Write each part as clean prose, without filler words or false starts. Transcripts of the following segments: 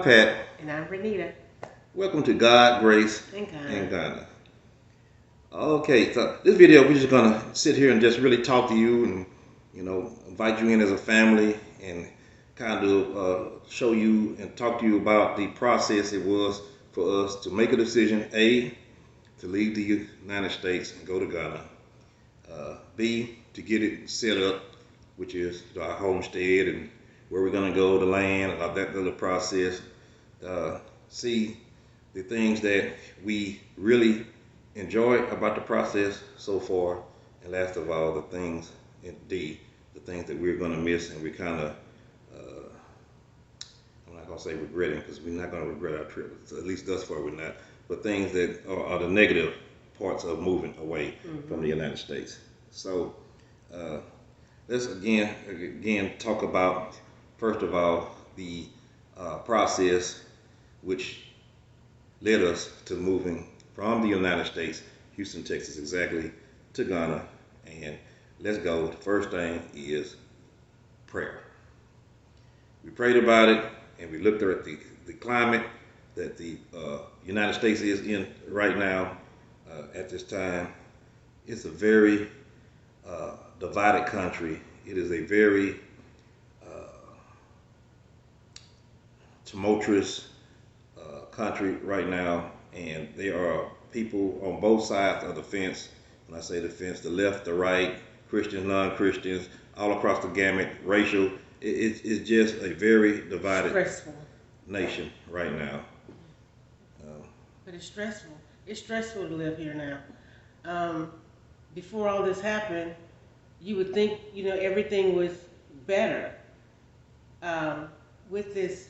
Pat. And I'm Renita. Welcome to God, Grace, And Ghana. and Ghana. Okay, so this video we're just gonna sit here and just really talk to you and invite you in as a family and kind of show you and talk to you about the process it was for us to make a decision. A, to leave the United States and go to Ghana. B, to get it set up, which is our homestead and where we're gonna go, the land, that little process. C, the things that we really enjoy about the process so far, and last of all, the things, and D, the things that we're going to miss, and we kind of, I'm not going to say regretting, because we're not going to regret our trip, so at least thus far we're not, but things that are the negative parts of moving away from the United States. So let's again talk about, first of all, the process which led us to moving from the United States, Houston, Texas, exactly, to Ghana. And let's go. The first thing is prayer. We prayed about it, and we looked at the climate that the United States is in right now. At this time, it's a very divided country. It is a very tumultuous country right now, and there are people on both sides of the fence. When I say the fence, the left, the right, Christians, non-Christians, all across the gamut, racial. It's just a very divided nation right now. But it's stressful. It's stressful to live here now. Before all this happened, you would think, everything was better. With this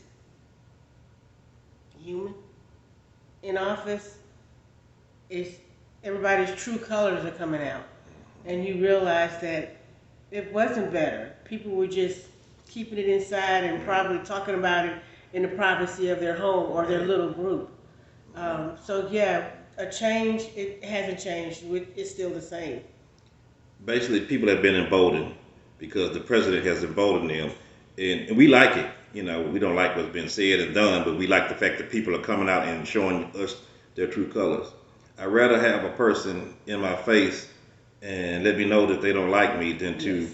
human in office, everybody's true colors are coming out, and you realize that it wasn't better. People were just keeping it inside and probably talking about it in the privacy of their home or their little group. So yeah, a change, it hasn't changed. It's still the same. Basically, people have been emboldened because the president has emboldened them, and we like it. We don't like what's been said and done, but we like the fact that people are coming out and showing us their true colors. I'd rather have a person in my face and let me know that they don't like me than to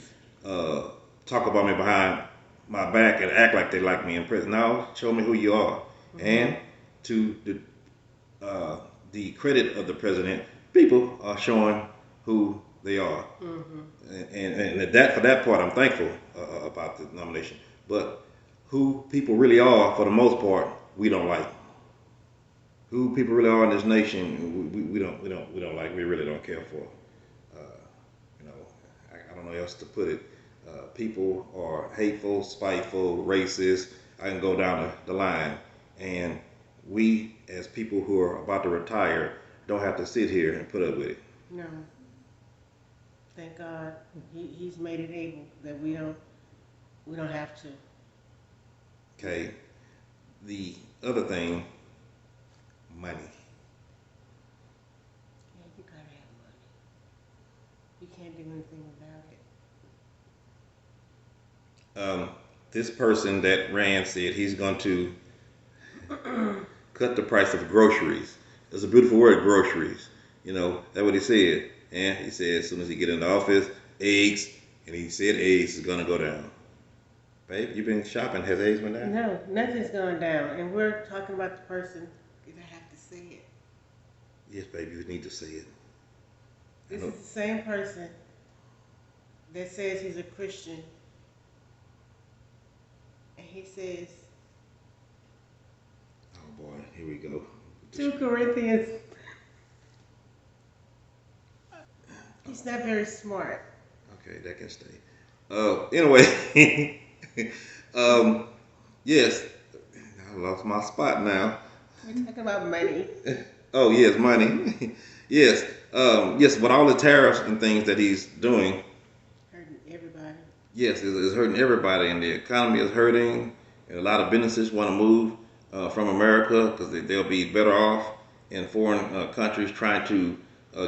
talk about me behind my back and act like they like me in prison. No, show me who you are. And to the credit of the president, people are showing who they are. And for that part, I'm thankful about the nomination. But who people really are, for the most part, we don't like. Who people really are in this nation, we don't like. We really don't care for. I don't know how else to put it. People are hateful, spiteful, racist. I can go down the line, and we, as people who are about to retire, don't have to sit here and put up with it. No. Thank God, He's made it able that we don't have to. Okay. The other thing, money. Yeah, you gotta have money. You can't do anything without it. This person that ran said he's going to cut the price of groceries. It's a beautiful word, groceries. That's what he said. And he said as soon as he get in the office, eggs, and he said eggs is going to go down. Babe, you been shopping. Has eggs went down? No, nothing's going down. And we're talking about the person. You don't have to say it. Yes, baby, you need to say it. This is the same person that says he's a Christian. And he says, oh boy, here we go. 2 Corinthians. He's not very smart. Okay, that can stay. Anyway, yes, I lost my spot now. We're talking about money. Oh yes, money. Yes, yes. With all the tariffs and things that he's doing, hurting everybody. Yes, it's hurting everybody, and the economy is hurting. And a lot of businesses want to move from America because they'll be better off in foreign countries trying to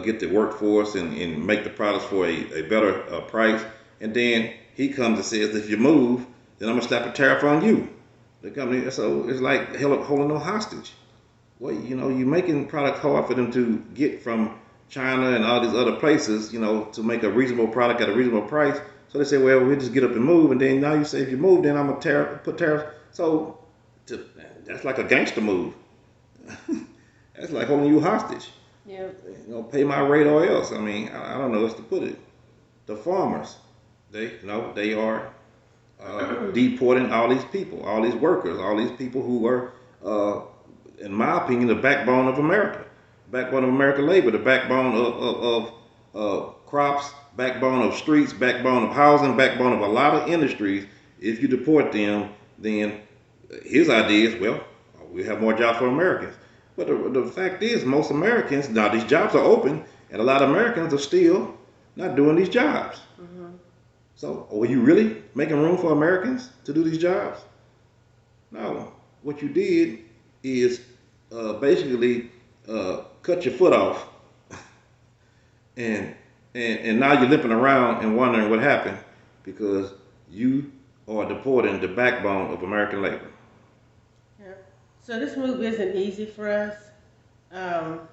get the workforce and make the products for a better price. And then he comes and says, if you move, then I'm going to slap a tariff on you. The company, so it's like holding them hostage. Well, you're making product hard for them to get from China and all these other places, to make a reasonable product at a reasonable price. So they say, well, we'll just get up and move. And then now you say, if you move, then I'm going to put tariffs. So to, that's like a gangster move. That's like holding you hostage. Yeah. Pay my rate or else. I mean, I don't know how to put it. The farmers, they are deporting all these people, all these workers, all these people who are, in my opinion, the backbone of America, backbone of American labor, the backbone of crops, backbone of streets, backbone of housing, backbone of a lot of industries. If you deport them, then his idea is, well, we have more jobs for Americans. But the fact is, most Americans, now these jobs are open, and a lot of Americans are still not doing these jobs. Mm-hmm. So, are you really making room for Americans to do these jobs? No. What you did is basically cut your foot off, and now you're limping around and wondering what happened because you are deporting the backbone of American labor. Yeah. So this move isn't easy for us. Um,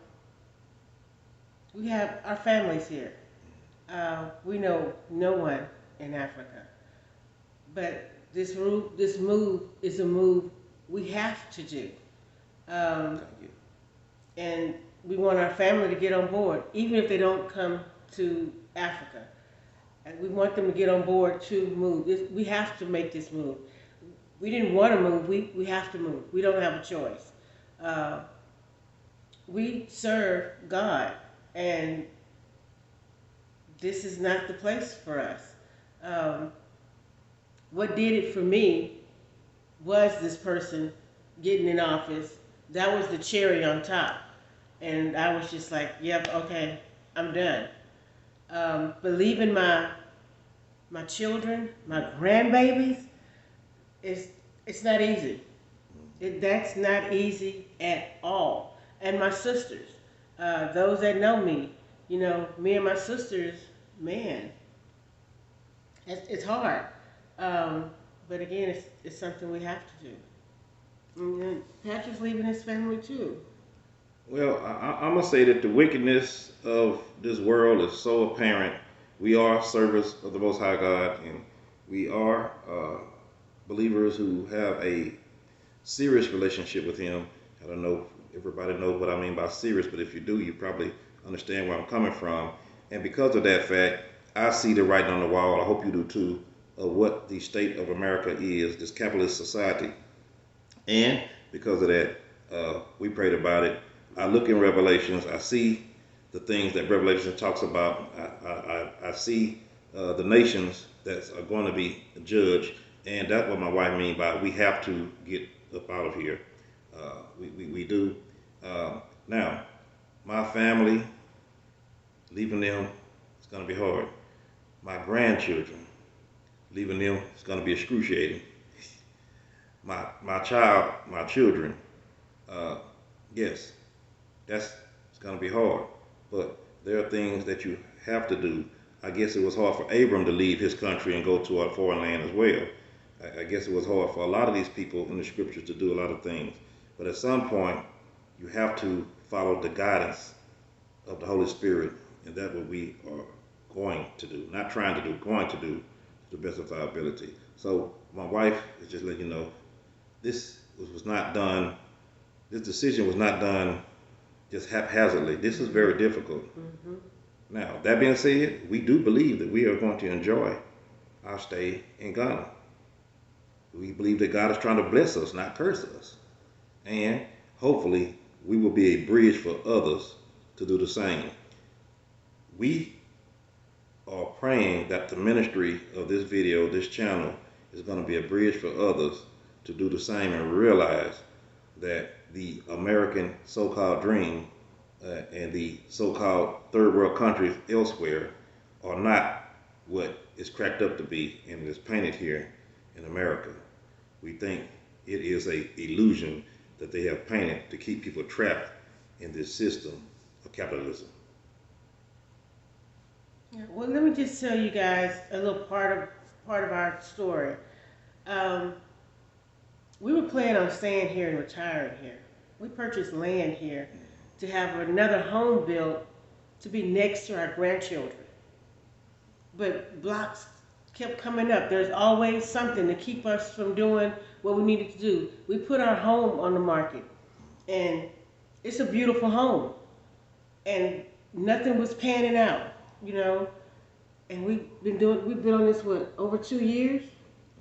we have our families here. We know no one in Africa, but this move is a move we have to do, um, and we want our family to get on board, even if they don't come to Africa. And we want them to get on board to move. We have to make this move. We didn't want to move. We have to move. We don't have a choice. Uh, we serve God, and this is not the place for us. Um, what did it for me was this person getting in office. That was the cherry on top. And I was just like, yep, okay, I'm done. But leaving my children, my grandbabies, it's not easy. That's not easy at all. And my sisters, those that know me, me and my sisters, man, it's hard. But again, it's something we have to do. And then Patrick's leaving his family too. Well, I'm gonna say that the wickedness of this world is so apparent. We are servants of the Most High God, and we are believers who have a serious relationship with Him. I don't know if everybody knows what I mean by serious, but if you do, you probably understand where I'm coming from. And because of that fact, I see the writing on the wall. I hope you do too, of what the state of America is, this capitalist society. And because of that, we prayed about it. I look in Revelations. I see the things that Revelation talks about. I see the nations that are going to be judged, and that's what my wife means by we have to get up out of here. We do. Now, my family, leaving them, it's going to be hard. My grandchildren, leaving them, it's going to be excruciating. My children, uh, yes, that's it's gonna be hard. But there are things that you have to do. I guess it was hard for Abram to leave his country and go to a foreign land as well. I guess it was hard for a lot of these people in the scriptures to do a lot of things. But at some point, you have to follow the guidance of the Holy Spirit, and that's what we are going to do. Not trying to do, going to do to the best of our ability. So my wife is just letting you know this was not done. This decision was not done just haphazardly. This is very difficult. Mm-hmm. Now, that being said, we do believe that we are going to enjoy our stay in Ghana. We believe that God is trying to bless us, not curse us. And hopefully, we will be a bridge for others to do the same. We are praying that the ministry of this video, this channel, is going to be a bridge for others to do the same and realize that the American so-called dream and the so-called third world countries elsewhere are not what it's cracked up to be and is painted here in America. We think it is a illusion that they have painted to keep people trapped in this system of capitalism. Yeah, well, let me just tell you guys a little part of our story. Um, we were planning on staying here and retiring here. We purchased land here to have another home built to be next to our grandchildren. But blocks kept coming up. There's always something to keep us from doing what we needed to do. We put our home on the market, and it's a beautiful home, and nothing was panning out, you know. And we've been on this what, over 2 years?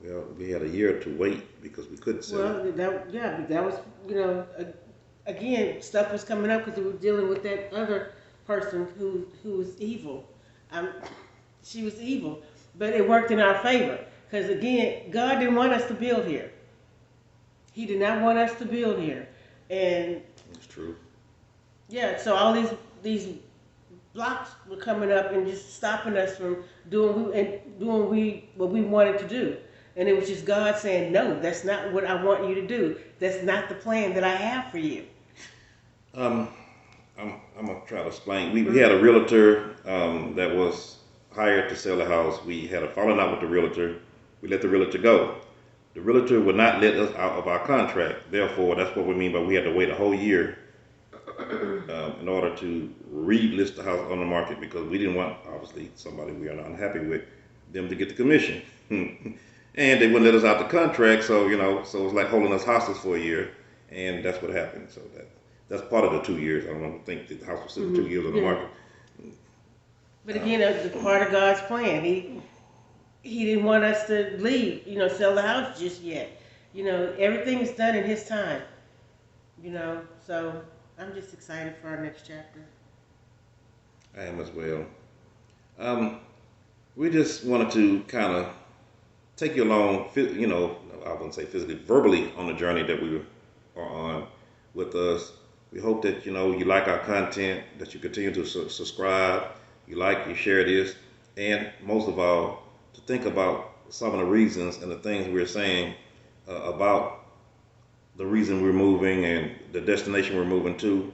Well, we had a year to wait because we couldn't sell it. Well, that was, you know, again, stuff was coming up because we were dealing with that other person who was evil. Um, she was evil, but it worked in our favor because again, God didn't want us to build here. He did not want us to build here, and It's true. yeah, so all these blocks were coming up and just stopping us from doing what we wanted to do. And it was just God saying, no, that's not what I want you to do. That's not the plan that I have for you. I'm gonna try to explain. We had a realtor that was hired to sell the house. We had a falling out with the realtor. We let the realtor go. The realtor would not let us out of our contract. Therefore, that's what we mean by we had to wait a whole year in order to relist the house on the market because we didn't want, obviously, somebody we are not unhappy with, them to get the commission. And they wouldn't let us out the contract, so you know, so it was like holding us hostage for a year, and that's what happened. So that's part of the 2 years. I don't think the house was sitting 2 years on the market. But again, that's part of God's plan. He didn't want us to leave, you know, sell the house just yet. You know, everything is done in His time. You know, so I'm just excited for our next chapter. I am as well. We just wanted to kind of take you along, you know, I wouldn't say physically, verbally on the journey that we are on with us. We hope that, you know, you like our content, that you continue to subscribe, you share this, and most of all, to think about some of the reasons and the things we're saying about the reason we're moving and the destination we're moving to.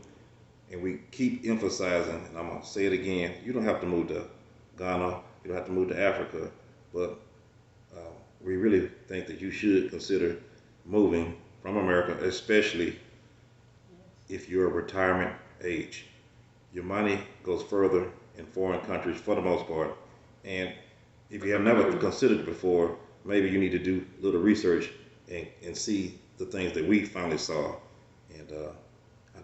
And we keep emphasizing, and I'm going to say it again, you don't have to move to Ghana, you don't have to move to Africa, but we really think that you should consider moving from America, especially if you're a retirement age. Your money goes further in foreign countries for the most part. And if you have never considered it before, maybe you need to do a little research and see the things that we finally saw. And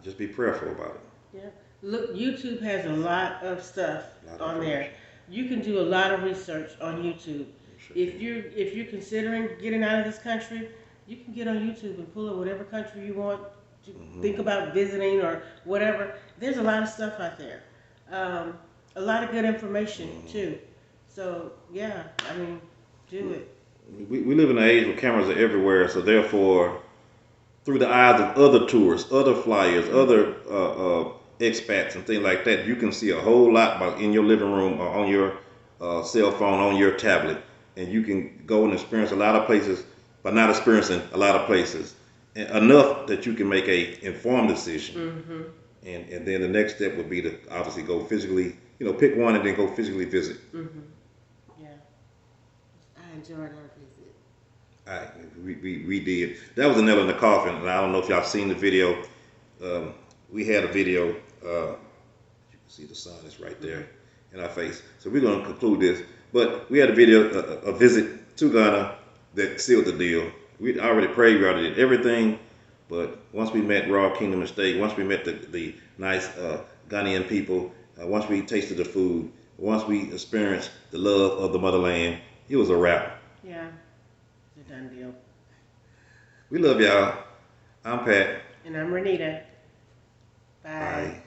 just be prayerful about it. Yeah. Look, YouTube has a lot of stuff on there. You can do a lot of research on YouTube. If you're considering getting out of this country, you can get on YouTube and pull up whatever country you want to think about visiting or whatever. There's a lot of stuff out there. A lot of good information too. So yeah, I mean, do it. We live in an age where cameras are everywhere, so therefore, through the eyes of other tourists, other flyers, other expats and things like that, you can see a whole lot in your living room or on your cell phone, on your tablet. And you can go and experience a lot of places, but not experiencing a lot of places. And enough that you can make a informed decision. And then the next step would be to obviously go physically, you know, pick one and then go physically visit. Yeah. I enjoyed our visit. All right, we did. That was a nail in the coffin, and I don't know if y'all seen the video. We had a video. You can see the sun is right there in our face. So we're going to conclude this. But we had a video, a visit to Ghana that sealed the deal. We already prayed, we already did everything. But once we met Raw Kingdom Estate, once we met the nice Ghanaian people, once we tasted the food, once we experienced the love of the motherland, it was a wrap. Yeah, it's a done deal. We love y'all. I'm Pat. And I'm Renita. Bye. Bye.